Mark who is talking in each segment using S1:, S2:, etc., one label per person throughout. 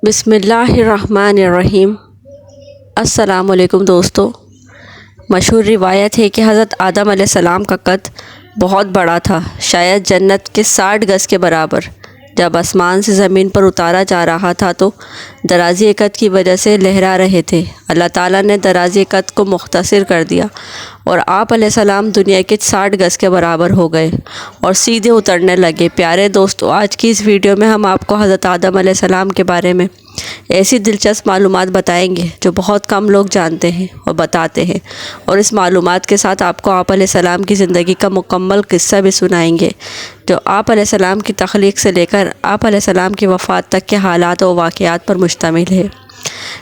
S1: بسم اللہ الرحمن الرحیم۔ السلام علیکم دوستو۔ مشہور روایت ہے کہ حضرت آدم علیہ السلام کا قد بہت بڑا تھا، شاید جنت کے 60 گز کے برابر۔ جب آسمان سے زمین پر اتارا جا رہا تھا تو درازی قد کی وجہ سے لہرا رہے تھے۔ اللہ تعالیٰ نے درازی قد کو مختصر کر دیا اور آپ علیہ السلام دنیا کے 60 گز کے برابر ہو گئے اور سیدھے اترنے لگے۔ پیارے دوستو، آج کی اس ویڈیو میں ہم آپ کو حضرت آدم علیہ السلام کے بارے میں ایسی دلچسپ معلومات بتائیں گے جو بہت کم لوگ جانتے ہیں اور بتاتے ہیں، اور اس معلومات کے ساتھ آپ کو آپ علیہ السلام کی زندگی کا مکمل قصہ بھی سنائیں گے جو آپ علیہ السلام کی تخلیق سے لے کر آپ علیہ السلام کی وفات تک کے حالات و واقعات پر مشتمل ہے۔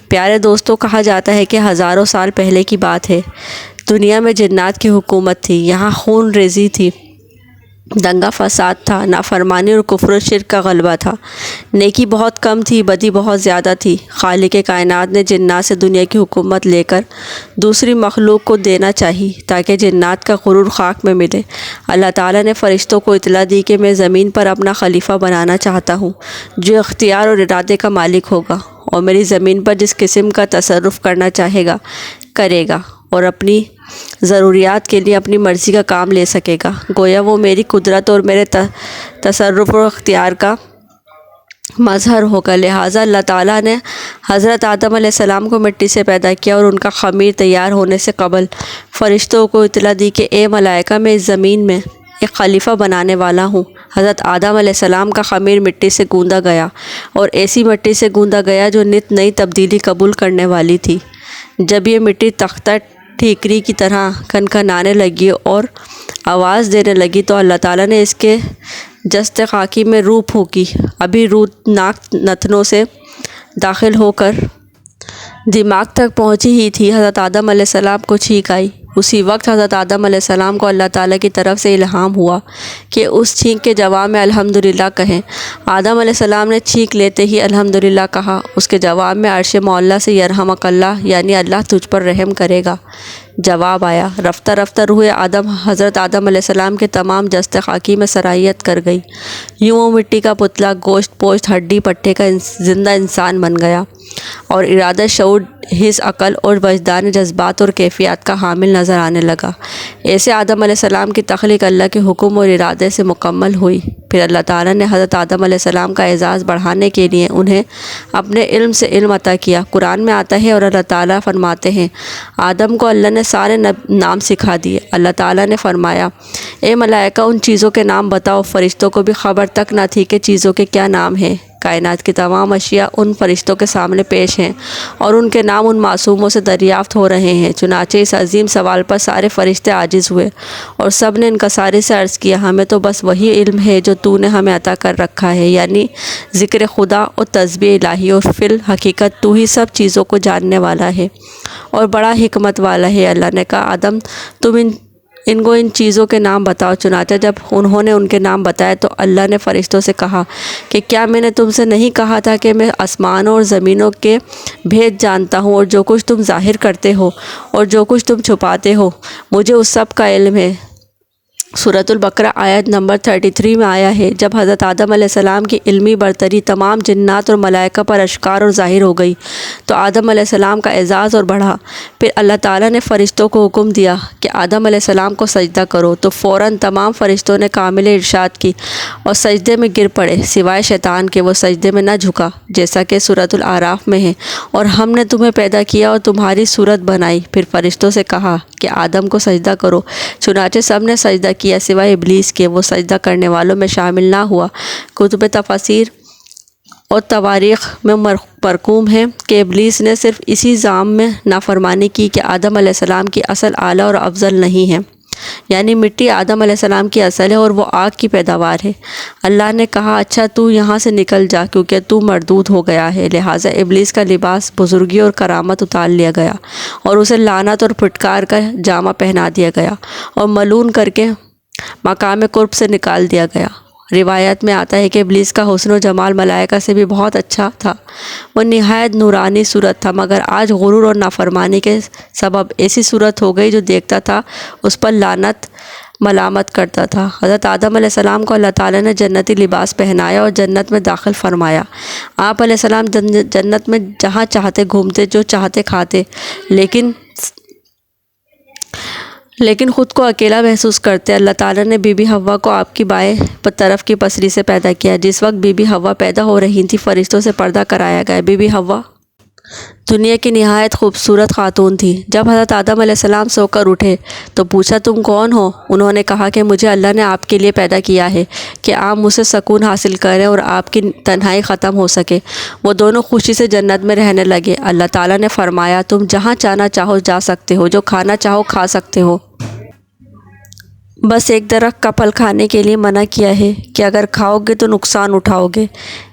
S1: پیارے دوستو، کہا جاتا ہے کہ ہزاروں سال پہلے کی بات ہے، دنیا میں جنات کی حکومت تھی۔ یہاں خون ریزی تھی، دنگا فساد تھا، نافرمانی اور کفر و شرک کا غلبہ تھا، نیکی بہت کم تھی، بدی بہت زیادہ تھی۔ خالق کائنات نے جنات سے دنیا کی حکومت لے کر دوسری مخلوق کو دینا چاہی تاکہ جنات کا غرور خاک میں ملے۔ اللہ تعالیٰ نے فرشتوں کو اطلاع دی کہ میں زمین پر اپنا خلیفہ بنانا چاہتا ہوں جو اختیار اور ارادے کا مالک ہوگا اور میری زمین پر جس قسم کا تصرف کرنا چاہے گا کرے گا اور اپنی ضروریات کے لیے اپنی مرضی کا کام لے سکے گا۔ گویا وہ میری قدرت اور میرے تصرف اور اختیار کا مظہر ہوگا۔ لہٰذا اللہ تعالیٰ نے حضرت آدم علیہ السلام کو مٹی سے پیدا کیا اور ان کا خمیر تیار ہونے سے قبل فرشتوں کو اطلاع دی کہ اے ملائکہ، میں اس زمین میں ایک خلیفہ بنانے والا ہوں۔ حضرت آدم علیہ السلام کا خمیر مٹی سے گوندا گیا اور ایسی مٹی سے گوندا گیا جو نت نئی تبدیلی قبول کرنے والی تھی۔ جب یہ مٹی تختہ ٹھیکری کی طرح کھنکھنانے لگی اور آواز دینے لگی تو اللہ تعالیٰ نے اس کے جست خاکی میں روح پھونکی۔ ابھی روح ناک نتنوں سے داخل ہو کر دماغ تک پہنچی ہی تھی، حضرت آدم علیہ السلام کو چھینک آئی۔ اسی وقت حضرت آدم علیہ السلام کو اللہ تعالیٰ کی طرف سے الہام ہوا کہ اس چھینک کے جواب میں الحمدللہ کہیں۔ آدم علیہ السلام نے چھینک لیتے ہی الحمدللہ کہا۔ اس کے جواب میں عرش معلیٰ سے یرحمک اللہ، یعنی اللہ تجھ پر رحم کرے گا، جواب آیا۔ رفتہ رفتہ روح آدم حضرت آدم علیہ السلام کے تمام جست خاکی میں سرایت کر گئی۔ یوں وہ مٹی کا پتلا، گوشت پوشت، ہڈی پٹھے کا زندہ انسان بن گیا اور ارادہ، شعور، حس، عقل اور وجدان، جذبات اور کیفیات کا حامل نظر آنے لگا۔ ایسے آدم علیہ السلام کی تخلیق اللہ کے حکم اور ارادے سے مکمل ہوئی۔ پھر اللہ تعالیٰ نے حضرت آدم علیہ السلام کا اعزاز بڑھانے کے لیے انہیں اپنے علم سے علم عطا کیا۔ قرآن میں آتا ہے اور اللہ تعالیٰ فرماتے ہیں، آدم کو اللہ نے سارے نام سکھا دیے۔ اللہ تعالیٰ نے فرمایا، اے ملائکہ، ان چیزوں کے نام بتاؤ۔ فرشتوں کو بھی خبر تک نہ تھی کہ چیزوں کے کیا نام ہیں۔ کائنات کی تمام اشیاء ان فرشتوں کے سامنے پیش ہیں اور ان کے نام ان معصوموں سے دریافت ہو رہے ہیں۔ چنانچہ اس عظیم سوال پر سارے فرشتے عاجز ہوئے اور سب نے انکساری سے عرض کیا، ہمیں تو بس وہی علم ہے جو تو نے ہمیں عطا کر رکھا ہے، یعنی ذکر خدا اور تسبیح الہی، اور فی الحقیقت تو ہی سب چیزوں کو جاننے والا ہے اور بڑا حکمت والا ہے۔ اللہ نے کہا، آدم، تم ان کو ان چیزوں کے نام بتاؤ۔ چنانچہ جب انہوں نے ان کے نام بتائے تو اللہ نے فرشتوں سے کہا کہ کیا میں نے تم سے نہیں کہا تھا کہ میں آسمانوں اور زمینوں کے بھید جانتا ہوں، اور جو کچھ تم ظاہر کرتے ہو اور جو کچھ تم چھپاتے ہو مجھے اس سب کا علم ہے۔ سورۃ البقرہ آیت نمبر 33 میں آیا ہے، جب حضرت آدم علیہ السلام کی علمی برتری تمام جنات اور ملائکہ پر اشکار اور ظاہر ہو گئی تو آدم علیہ السلام کا اعزاز اور بڑھا۔ پھر اللہ تعالیٰ نے فرشتوں کو حکم دیا کہ آدم علیہ السلام کو سجدہ کرو، تو فوراً تمام فرشتوں نے کامل ارشاد کی اور سجدے میں گر پڑے، سوائے شیطان کے، وہ سجدے میں نہ جھکا، جیسا کہ سورۃ الاعراف میں ہے، اور ہم نے تمہیں پیدا کیا اور تمہاری صورت بنائی۔ پھر فرشتوں سے کہا کہ آدم کو سجدہ کرو، چنانچہ سب نے سجدہ کیا سوائے ابلیس کے، وہ سجدہ کرنے والوں میں شامل نہ ہوا۔ کتب تفاسیر اور تواریخ میں مرقوم ہے کہ ابلیس نے صرف اسی ذام میں نافرمانی کی کہ آدم علیہ السلام کی اصل اعلیٰ اور افضل نہیں ہے، یعنی مٹی آدم علیہ السلام کی اصل ہے اور وہ آگ کی پیداوار ہے۔ اللہ نے کہا، اچھا تو یہاں سے نکل جا کیونکہ تو مردود ہو گیا ہے۔ لہٰذا ابلیس کا لباس بزرگی اور کرامت اتار لیا گیا اور اسے لعنت اور پھٹکار کا جامہ پہنا دیا گیا اور ملعون کر کے مقام قرب سے نکال دیا گیا۔ روایت میں آتا ہے کہ ابلیس کا حسن و جمال ملائکہ سے بھی بہت اچھا تھا، وہ نہایت نورانی صورت تھا، مگر آج غرور اور نافرمانی کے سبب ایسی صورت ہو گئی جو دیکھتا تھا اس پر لعنت ملامت کرتا تھا۔ حضرت آدم علیہ السلام کو اللہ تعالیٰ نے جنتی لباس پہنایا اور جنت میں داخل فرمایا۔ آپ علیہ السلام جنت میں جہاں چاہتے گھومتے، جو چاہتے کھاتے، لیکن خود کو اکیلا محسوس کرتے۔ اللہ تعالیٰ نے بی بی حوا کو آپ کی بائیں طرف کی پسلی سے پیدا کیا۔ جس وقت بی بی حوا پیدا ہو رہی تھی، فرشتوں سے پردہ کرایا گیا۔ بی بی حوا دنیا کی نہایت خوبصورت خاتون تھی۔ جب حضرت آدم علیہ السلام سو کر اٹھے تو پوچھا، تم کون ہو؟ انہوں نے کہا کہ مجھے اللہ نے آپ کے لیے پیدا کیا ہے کہ آپ مجھ سے سکون حاصل کریں اور آپ کی تنہائی ختم ہو سکے۔ وہ دونوں خوشی سے جنت میں رہنے لگے۔ اللہ تعالیٰ نے فرمایا، تم جہاں جانا چاہو جا سکتے ہو، جو کھانا چاہو کھا سکتے ہو، بس ایک درخت کا پھل کھانے کے لیے منع کیا ہے کہ اگر کھاؤ گے تو نقصان اٹھاؤ گے۔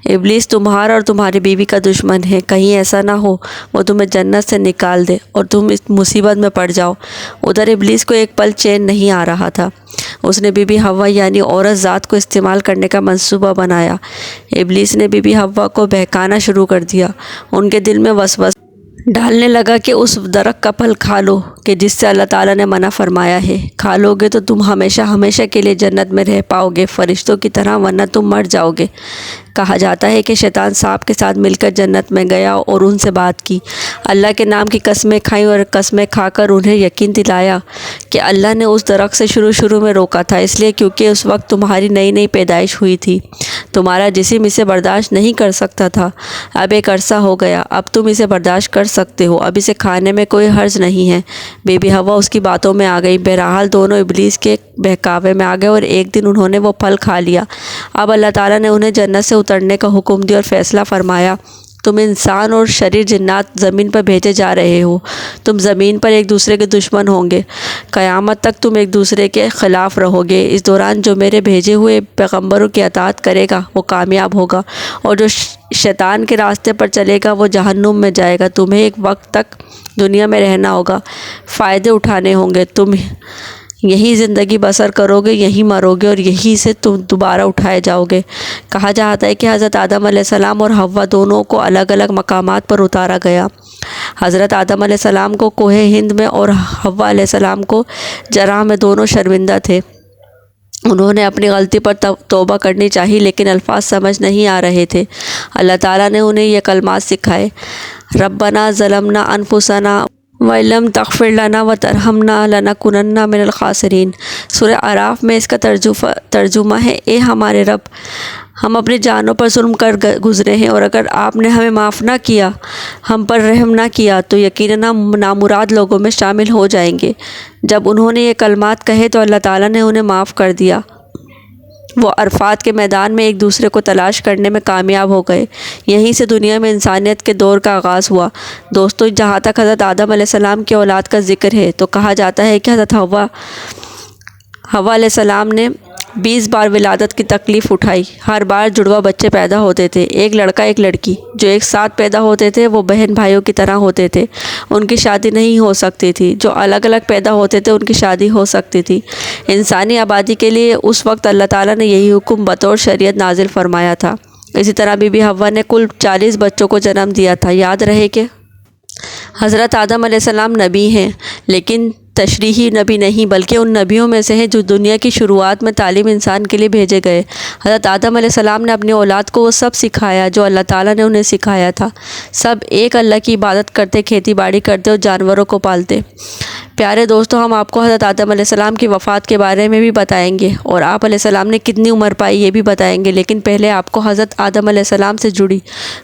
S1: ابلیس تمہارا اور تمہاری بیوی کا دشمن ہے، کہیں ایسا نہ ہو وہ تمہیں جنت سے نکال دے اور تم اس مصیبت میں پڑ جاؤ۔ ادھر ابلیس کو ایک پل چین نہیں آ رہا تھا۔ اس نے بی بی حوا یعنی عورت ذات کو استعمال کرنے کا منصوبہ بنایا۔ ابلیس نے بی بی حوا کو بہکانا شروع کر دیا۔ ان کے دل میں وسوسہ ڈالنے لگا کہ اس درخت کا پھل کھا لو کہ جس سے اللہ تعالیٰ نے منع فرمایا ہے۔ کھا لو گے تو تم ہمیشہ ہمیشہ کے لیے جنت میں رہ پاؤ گے فرشتوں کی طرح، ورنہ تم مر جاؤ گے۔ کہا جاتا ہے کہ شیطان سانپ کے ساتھ مل کر جنت میں گیا اور ان سے بات کی، اللہ کے نام کی قسمیں کھائیں اور قسمیں کھا کر انہیں یقین دلایا کہ اللہ نے اس درخت سے شروع میں روکا تھا، اس لیے کیونکہ اس وقت تمہاری نئی پیدائش ہوئی تھی، تمہارا جسم اسے برداشت نہیں کر سکتا تھا۔ اب ایک عرصہ ہو گیا، اب تم اسے برداشت کر سکتے ہو، اب اسے کھانے میں کوئی حرج نہیں ہے۔ بی بی حوا اس کی باتوں میں آ گئی۔ بہرحال دونوں ابلیس کے بہکاوے میں آ گئے اور ایک دن انہوں نے وہ پھل کھا لیا۔ اب اللہ تعالیٰ نے انہیں جنت سے اترنے کا حکم دیا اور فیصلہ فرمایا، تم انسان اور شریر جنات زمین پر بھیجے جا رہے ہو، تم زمین پر ایک دوسرے کے دشمن ہوں گے، قیامت تک تم ایک دوسرے کے خلاف رہو گے۔ اس دوران جو میرے بھیجے ہوئے پیغمبروں کی اطاعت کرے گا وہ کامیاب ہوگا اور جو شیطان کے راستے پر چلے گا وہ جہنم میں جائے گا۔ تمہیں ایک وقت تک دنیا میں رہنا ہوگا، فائدے اٹھانے ہوں گے، تم یہی زندگی بسر کرو گے، یہی مرو گے اور یہی سے تم دوبارہ اٹھائے جاؤ گے۔ کہا جاتا ہے کہ حضرت آدم علیہ السلام اور حوا دونوں کو الگ الگ مقامات پر اتارا گیا۔ حضرت آدم علیہ السلام کو کوہ ہند میں اور حوا علیہ السلام کو جرہ میں دونوں شرمندہ تھے۔ انہوں نے اپنی غلطی پر توبہ کرنی چاہی لیکن الفاظ سمجھ نہیں آ رہے تھے۔ اللہ تعالیٰ نے انہیں یہ کلمات سکھائے، ربنا ظلمنا انفسنا وَإِن لَّمْ تَغْفِرْ لَنَا وَتَرْحَمْنَا لَنَكُونَنَّ مِنَ الْخَاسِرِينَ۔ سورہ اعراف میں اس کا ترجمہ ہے، اے ہمارے رب، ہم اپنی جانوں پر ظلم کر گزرے ہیں اور اگر آپ نے ہمیں معاف نہ کیا، ہم پر رحم نہ کیا تو یقیناً ہم نامراد لوگوں میں شامل ہو جائیں گے۔ جب انہوں نے یہ کلمات کہے تو اللہ تعالیٰ نے انہیں معاف کر دیا۔ وہ عرفات کے میدان میں ایک دوسرے کو تلاش کرنے میں کامیاب ہو گئے۔ یہیں سے دنیا میں انسانیت کے دور کا آغاز ہوا۔ دوستو، جہاں تک حضرت آدم علیہ السلام کی اولاد کا ذکر ہے تو کہا جاتا ہے کہ حضرت حوا علیہ السلام نے 20 بار ولادت کی تکلیف اٹھائی۔ ہر بار جڑواں بچے پیدا ہوتے تھے، ایک لڑکا ایک لڑکی، جو ایک ساتھ پیدا ہوتے تھے وہ بہن بھائیوں کی طرح ہوتے تھے، ان کی شادی نہیں ہو سکتی تھی۔ جو الگ الگ پیدا ہوتے تھے ان کی شادی ہو سکتی تھی۔ انسانی آبادی کے لیے اس وقت اللہ تعالیٰ نے یہی حکم بطور شریعت نازل فرمایا تھا۔ اسی طرح بی بی حوا نے کل 40 بچوں کو جنم دیا تھا۔ یاد رہے کہ حضرت آدم علیہ السلام نبی ہیں لیکن تشریحی نبی نہیں، بلکہ ان نبیوں میں سے ہیں جو دنیا کی شروعات میں تعلیم انسان کے لیے بھیجے گئے۔ حضرت آدم علیہ السلام نے اپنی اولاد کو وہ سب سکھایا جو اللہ تعالیٰ نے انہیں سکھایا تھا۔ سب ایک اللہ کی عبادت کرتے، کھیتی باڑی کرتے اور جانوروں کو پالتے۔ پیارے دوستو، ہم آپ کو حضرت آدم علیہ السلام کی وفات کے بارے میں بھی بتائیں گے اور آپ علیہ السلام نے کتنی عمر پائی یہ بھی بتائیں گے، لیکن پہلے آپ کو حضرت آدم علیہ السلام سے جڑی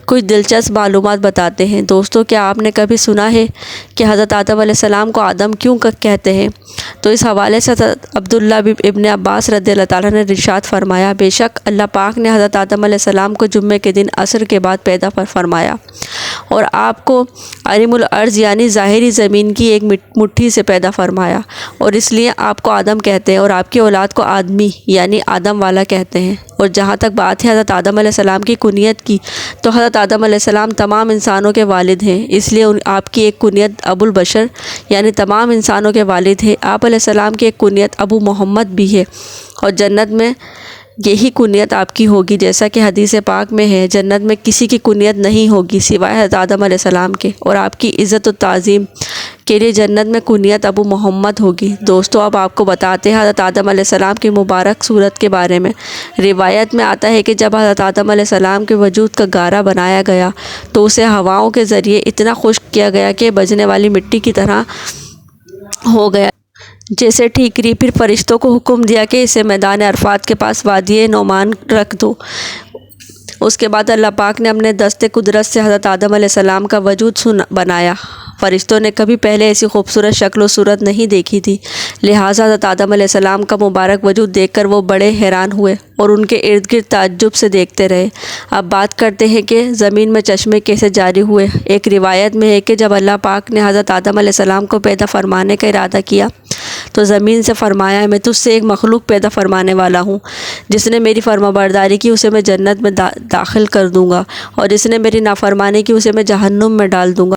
S1: کچھ دلچسپ معلومات بتاتے ہیں۔ دوستو، کیا آپ نے کبھی سنا ہے کہ حضرت آدم علیہ السلام کو آدم کیوں کہتے ہیں؟ تو اس حوالے سے حضرت عبداللہ ابن عباس رضی اللہ تعالیٰ نے ارشاد فرمایا، بے شک اللہ پاک نے حضرت آدم علیہ السلام کو جمعے کے دن عصر کے بعد پیدا فرمایا اور آپ کو عریم الارض یعنی ظاہری زمین کی ایک مٹھی سے پیدا فرمایا اور اس لیے آپ کو آدم کہتے ہیں اور آپ کی اولاد کو آدمی یعنی آدم والا کہتے ہیں۔ اور جہاں تک بات ہے حضرت آدم علیہ السلام کی کنیت کی تو حضرت آدم علیہ السلام تمام انسانوں کے والد ہیں، اس لیے آپ کی ایک کنیت ابو البشر یعنی تمام انسانوں کے والد ہے۔ آپ علیہ السلام کی ایک کنیت ابو محمد بھی ہے اور جنت میں یہی کنیت آپ کی ہوگی، جیسا کہ حدیث پاک میں ہے، جنت میں کسی کی کنیت نہیں ہوگی سوائے حضرت آدم علیہ السلام کے، اور آپ کی عزت و تعظیم کے لیے جنت میں کنیت ابو محمد ہوگی۔ دوستو اب آپ کو بتاتے ہیں حضرت آدم علیہ السلام کی مبارک صورت کے بارے میں۔ روایت میں آتا ہے کہ جب حضرت آدم علیہ السلام کے وجود کا گارہ بنایا گیا تو اسے ہواؤں کے ذریعے اتنا خشک کیا گیا کہ بجنے والی مٹی کی طرح ہو گیا جیسے ٹھیکری۔ پھر فرشتوں کو حکم دیا کہ اسے میدان عرفات کے پاس وادی نعمان رکھ دو۔ اس کے بعد اللہ پاک نے اپنے دست قدرت سے حضرت آدم علیہ السلام کا وجود بنایا۔ فرشتوں نے کبھی پہلے ایسی خوبصورت شکل و صورت نہیں دیکھی تھی، لہٰذا حضرت آدم علیہ السلام کا مبارک وجود دیکھ کر وہ بڑے حیران ہوئے اور ان کے ارد گرد تعجب سے دیکھتے رہے۔ اب بات کرتے ہیں کہ زمین میں چشمے کیسے جاری ہوئے۔ ایک روایت میں ہے کہ جب اللہ پاک نے حضرت آدم علیہ السلام کو پیدا فرمانے کا ارادہ کیا تو زمین سے فرمایا، میں تجھ سے ایک مخلوق پیدا فرمانے والا ہوں، جس نے میری فرمانبرداری کی اسے میں جنت میں داخل کر دوں گا، اور جس نے میری نافرمانی کی اسے میں جہنم میں ڈال دوں گا۔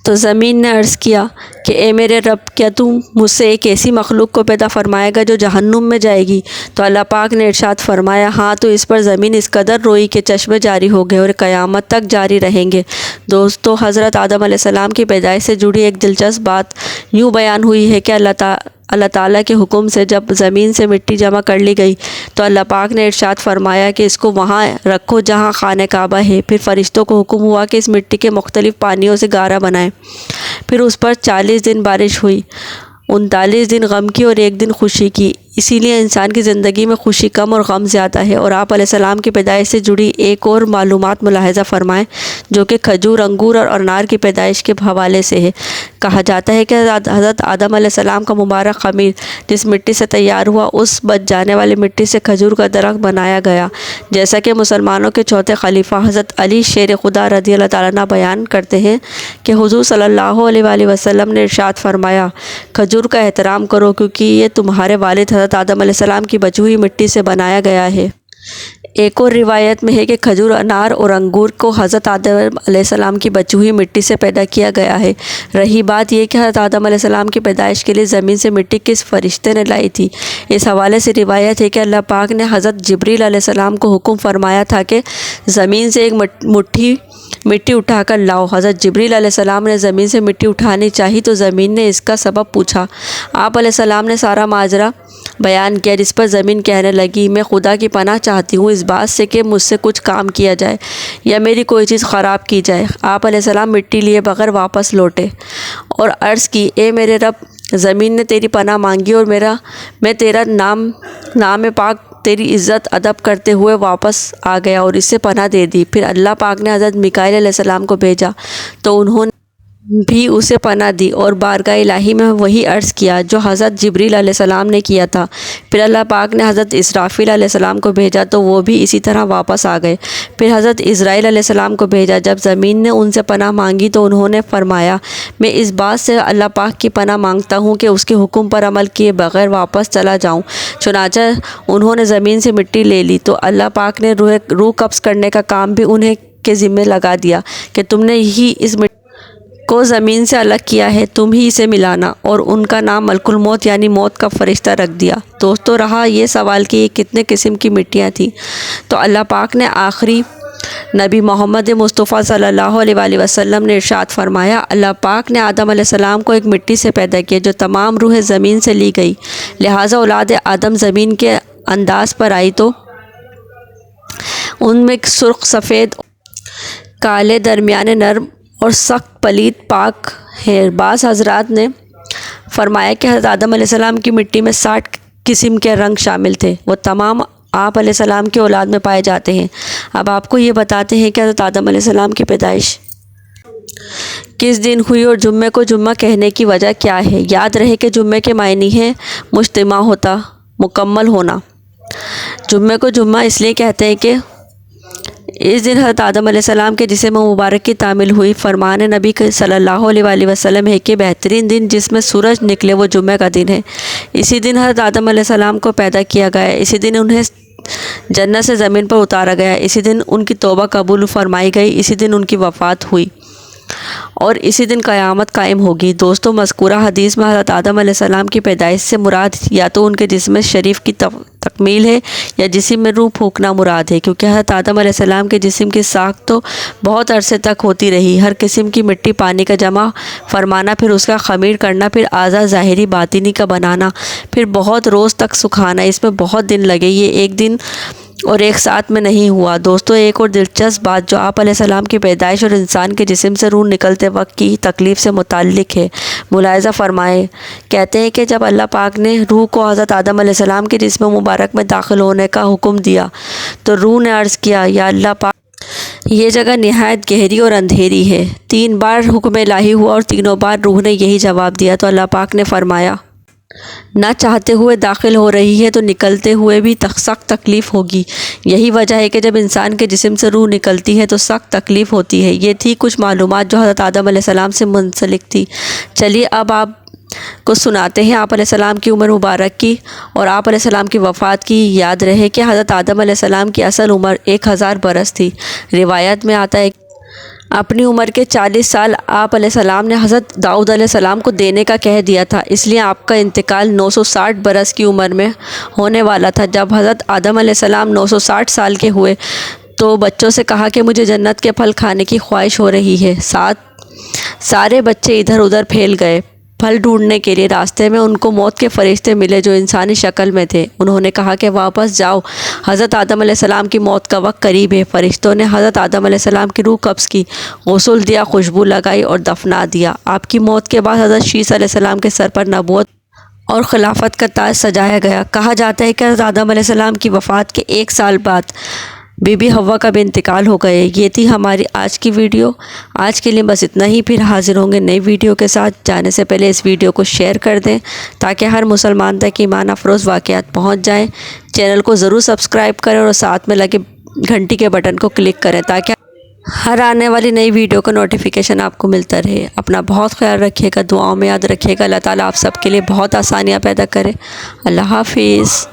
S1: تو زمین نے عرض کیا کہ اے میرے رب، کیا تو مجھ سے ایک ایسی مخلوق کو پیدا فرمائے گا جو جہنم میں جائے گی؟ تو اللہ پاک نے ارشاد فرمایا، ہاں۔ تو اس پر زمین اس قدر روئی کہ چشمے جاری ہو گئے اور قیامت تک جاری رہیں گے۔ دوستو حضرت آدم علیہ السلام کی پیدائش سے جڑی ایک دلچسپ بات یوں بیان ہوئی ہے کہ اللہ تعالیٰ کے حکم سے جب زمین سے مٹی جمع کر لی گئی تو اللہ پاک نے ارشاد فرمایا کہ اس کو وہاں رکھو جہاں خانہ کعبہ ہے۔ پھر فرشتوں کو حکم ہوا کہ اس مٹی کے مختلف پانیوں سے گارہ بنائیں۔ پھر اس پر 40 دن بارش ہوئی، 39 دن غم کی اور 1 دن خوشی کی۔ اسی لیے انسان کی زندگی میں خوشی کم اور غم زیادہ ہے۔ اور آپ علیہ السلام کی پیدائش سے جڑی ایک اور معلومات ملاحظہ فرمائیں جو کہ کھجور، انگور اور انار کی پیدائش کے حوالے سے ہے۔ کہا جاتا ہے کہ حضرت آدم علیہ السلام کا مبارک خمیر جس مٹی سے تیار ہوا، اس بچ جانے والی مٹی سے کھجور کا درخت بنایا گیا، جیسا کہ مسلمانوں کے چوتھے خلیفہ حضرت علی شیر خدا رضی اللہ تعالیٰ عنہ بیان کرتے ہیں کہ حضور صلی اللہ علیہ وآلہ وسلم نے ارشاد فرمایا، کھجور کا احترام کرو کیونکہ یہ تمہارے والد حضرت آدم علیہ السلام کی بچی ہوئی مٹی سے بنایا گیا ہے۔ ایک اور روایت میں ہے کہ کھجور، انار اور انگور کو حضرت آدم علیہ السلام کی بچی ہوئی مٹی سے پیدا کیا گیا ہے۔ رہی بات یہ کہ حضرت آدم علیہ السلام کی پیدائش کے لیے زمین سے مٹی کس فرشتے نے لائی تھی، اس حوالے سے روایت ہے کہ اللہ پاک نے حضرت جبریل علیہ السلام کو حکم فرمایا تھا کہ زمین سے ایک مٹھی مٹی اٹھا کر لاؤ۔ حضرت جبریل علیہ السلام نے زمین سے مٹی اٹھانی چاہی تو زمین نے اس کا سبب پوچھا۔ آپ علیہ السلام نے سارا ماجرا بیان کیا، جس پر زمین کہنے لگی، میں خدا کی پناہ چاہتی ہوں اس بات سے کہ مجھ سے کچھ کام کیا جائے یا میری کوئی چیز خراب کی جائے۔ آپ علیہ السلام مٹی لیے بغیر واپس لوٹے اور عرض کی، اے میرے رب، زمین نے تیری پناہ مانگی اور میں تیرا نام پاک تیری عزت ادب کرتے ہوئے واپس آ گیا اور اس سے پناہ دے دی۔ پھر اللہ پاک نے حضرت میکائیل علیہ السلام کو بھیجا تو انہوں نے بھی اسے پناہ دی اور بارگاہ الہی میں وہی عرض کیا جو حضرت جبریل علیہ السلام نے کیا تھا۔ پھر اللہ پاک نے حضرت اسرافیل علیہ السلام کو بھیجا تو وہ بھی اسی طرح واپس آ گئے۔ پھر حضرت اسرائیل علیہ السلام کو بھیجا۔ جب زمین نے ان سے پناہ مانگی تو انہوں نے فرمایا، میں اس بات سے اللہ پاک کی پناہ مانگتا ہوں کہ اس کے حکم پر عمل کیے بغیر واپس چلا جاؤں۔ چنانچہ انہوں نے زمین سے مٹی لے لی تو اللہ پاک نے روح قبض کرنے کا کام بھی انہیں کے ذمہ لگا دیا کہ تم نے ہی اس مٹی کو زمین سے الگ کیا ہے، تم ہی اسے ملانا، اور ان کا نام ملک الموت یعنی موت کا فرشتہ رکھ دیا۔ دوستو رہا یہ سوال کہ یہ کتنے قسم کی مٹیاں تھیں، تو اللہ پاک نے آخری نبی محمد مصطفیٰ صلی اللہ علیہ وآلہ وسلم نے ارشاد فرمایا، اللہ پاک نے آدم علیہ السلام کو ایک مٹی سے پیدا کیا جو تمام روحیں زمین سے لی گئی، لہٰذا اولاد آدم زمین کے انداز پر آئی تو ان میں سرخ، سفید، کالے، درمیانے، نرم اور سخت، پلید، پاک ہے۔ بعض حضرات نے فرمایا کہ حضرت آدم علیہ السلام کی مٹی میں 60 قسم کے رنگ شامل تھے، وہ تمام آپ علیہ السلام کی اولاد میں پائے جاتے ہیں۔ اب آپ کو یہ بتاتے ہیں کہ حضرت آدم علیہ السلام کی پیدائش کس دن ہوئی اور جمعے کو جمعہ کہنے کی وجہ کیا ہے۔ یاد رہے کہ جمعے کے معنی ہے مجتمع ہوتا، مکمل ہونا۔ جمعے کو جمعہ اس لیے کہتے ہیں کہ اس دن حضرت آدم علیہ السلام کے جسم مبارک کی تعمیل ہوئی۔ فرمان نبی صلی اللہ علیہ وآلہ وسلم ہے کہ بہترین دن جس میں سورج نکلے وہ جمعہ کا دن ہے۔ اسی دن حضرت آدم علیہ السلام کو پیدا کیا گیا، اسی دن انہیں جنت سے زمین پر اتارا گیا، اسی دن ان کی توبہ قبول فرمائی گئی، اسی دن ان کی وفات ہوئی اور اسی دن قیامت قائم ہوگی۔ دوستوں، مذکورہ حدیث میں حضرت آدم علیہ السلام کی پیدائش سے مراد یا تو ان کے جسم شریف کی تکمیل ہے یا جسم میں روح پھونکنا مراد ہے، کیونکہ حضرت آدم علیہ السلام کے جسم کی ساخت تو بہت عرصے تک ہوتی رہی۔ ہر قسم کی مٹی پانی کا جمع فرمانا، پھر اس کا خمیر کرنا، پھر اعضاء ظاہری باطنی کا بنانا، پھر بہت روز تک سکھانا، اس میں بہت دن لگے۔ یہ ایک دن اور ایک ساتھ میں نہیں ہوا۔ دوستو، ایک اور دلچسپ بات جو آپ علیہ السلام کی پیدائش اور انسان کے جسم سے روح نکلتے وقت کی تکلیف سے متعلق ہے، ملاحظہ فرمائے۔ کہتے ہیں کہ جب اللہ پاک نے روح کو حضرت آدم علیہ السلام کے جسم مبارک میں داخل ہونے کا حکم دیا تو روح نے عرض کیا، یا اللہ پاک، یہ جگہ نہایت گہری اور اندھیری ہے۔ 3 بار حکم الہی ہوا اور تینوں بار روح نے یہی جواب دیا، تو اللہ پاک نے فرمایا، نہ چاہتے ہوئے داخل ہو رہی ہے تو نکلتے ہوئے بھی سخت تکلیف ہوگی۔ یہی وجہ ہے کہ جب انسان کے جسم سے روح نکلتی ہے تو سخت تکلیف ہوتی ہے۔ یہ تھی کچھ معلومات جو حضرت آدم علیہ السلام سے منسلک تھی۔ چلیے اب آپ کو سناتے ہیں آپ علیہ السلام کی عمر مبارک کی اور آپ علیہ السلام کی وفات کی۔ یاد رہے کہ حضرت آدم علیہ السلام کی اصل عمر 1000 برس تھی۔ روایت میں آتا ہے اپنی عمر کے 40 سال آپ علیہ السلام نے حضرت داؤد علیہ السلام کو دینے کا کہہ دیا تھا، اس لیے آپ کا انتقال 960 برس کی عمر میں ہونے والا تھا۔ جب حضرت آدم علیہ السلام 960 سال کے ہوئے تو بچوں سے کہا کہ مجھے جنت کے پھل کھانے کی خواہش ہو رہی ہے۔ سارے بچے ادھر ادھر پھیل گئے پھل ڈھونڈنے کے لیے۔ راستے میں ان کو موت کے فرشتے ملے جو انسانی شکل میں تھے۔ انہوں نے کہا کہ واپس جاؤ، حضرت آدم علیہ السلام کی موت کا وقت قریب ہے۔ فرشتوں نے حضرت آدم علیہ السلام کی روح قبض کی، غسل دیا، خوشبو لگائی اور دفنا دیا۔ آپ کی موت کے بعد حضرت شیس علیہ السلام کے سر پر نبوت اور خلافت کا تاج سجایا گیا۔ کہا جاتا ہے کہ حضرت آدم علیہ السلام کی وفات کے 1 سال بعد بی بی حوا کا بھی انتقال ہو گئے۔ یہ تھی ہماری آج کی ویڈیو۔ آج کے لیے بس اتنا ہی، پھر حاضر ہوں گے نئی ویڈیو کے ساتھ۔ جانے سے پہلے اس ویڈیو کو شیئر کر دیں تاکہ ہر مسلمان تک ایمان افروز واقعات پہنچ جائیں۔ چینل کو ضرور سبسکرائب کریں اور ساتھ میں لگے گھنٹی کے بٹن کو کلک کریں تاکہ ہر آنے والی نئی ویڈیو کا نوٹیفیکیشن آپ کو ملتا رہے۔ اپنا بہت خیال رکھیے گا، دعاؤں میں یاد رکھیے گا۔ اللہ تعالیٰ آپ سب کے لیے بہت آسانیاں پیدا کرے۔ اللہ حافظ۔